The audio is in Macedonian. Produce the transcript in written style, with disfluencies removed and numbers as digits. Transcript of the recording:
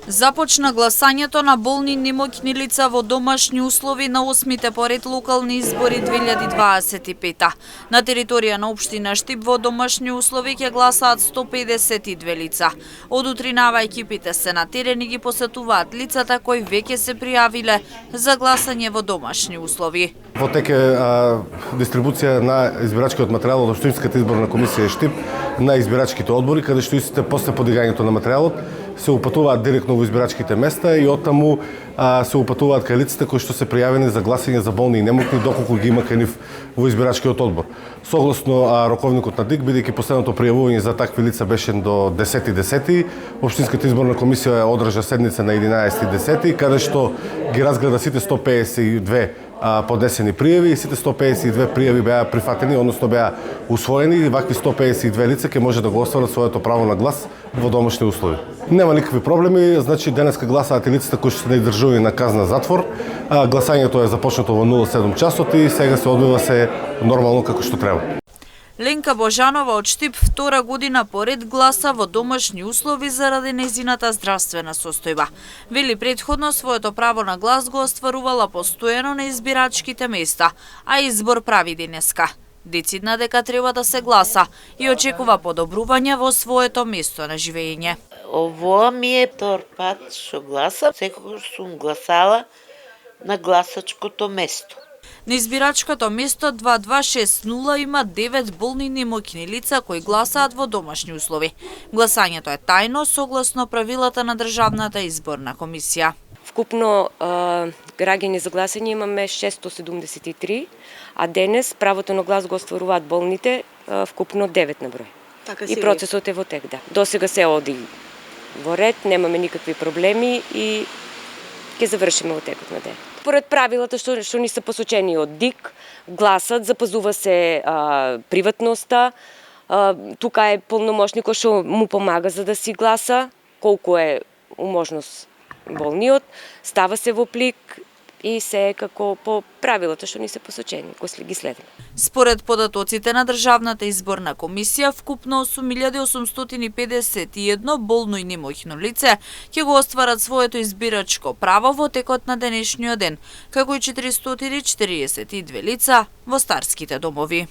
Започна гласањето на болни немоќни лица во домашни услови на 8-те поред локални избори 2025. На територија на општина Штип во домашни услови ќе гласаат 152 лица. Од утринава екипите се на терен и ги посетуваат лицата кои веќе се пријавиле за гласање во домашни услови. Во тек е дистрибуција на избирачкиот материјал од Општинската изборна комисија Штип на избирачките одбори, каде што истите после подигањето на материјалот се упатуваат директно во избирачките места и оттаму се упатуваат кај лицата кои што се пријавени за гласање за болни и немокни доколку ги има кај нив во избирачкиот одбор. Согласно роковникот на ДИК, бидејќи последното пријавување за такви лица беше до 10.10, Општинската изборна комисија одржа седница на 11.10, каде што ги разгледа сите 152 поднесени пријави и сите 152 пријави беа прифатени, односно беа усвоени и вакви 152 лица ќе може да го остварат своето право на глас во домашни услови. Нема никакви проблеми, значи денеска гласаат и лицата кои што се идржувани на казна затвор. Гласањето е започнато во 07 часот и сега се одвива се нормално како што треба. Ленка Божанова од Штип втора година поред гласа во домашни услови заради нејзината здравствена состојба. Вели претходно своето право на глас го остварувала постојано на избирачките места, а избор прави денеска. Децидна дека треба да се гласа и очекува подобрување во своето место на живење. Ово ми е втор пат што гласам, секогаш сум гласала на гласачкото место. На избирачкото место 2260 има 9 болни немоќни лица кои гласаат во домашни услови. Гласањето е тајно согласно правилата на Државната изборна комисија. Вкупно граѓани за гласање имаме 673, а денес правото на глас го остваруваат болните вкупно 9 на број. И процесот е во тек, да. Досега се оди во ред, немаме никакви проблеми и ќе завршиме во текот на ден. Според правилата што ни се посочени од ДИК, гласат, запазува се приватноста, тука е полномошникот што му помага за да си гласа, колку е уможност болниот, става се во плик и се е како по правилата што ни се посочени, кои ги следиме. Според податоците на Државната изборна комисија, вкупно 8851 болно и немоќно лице ќе го остварат своето избирачко право во текот на денешниот ден, како и 442 лица во старските домови.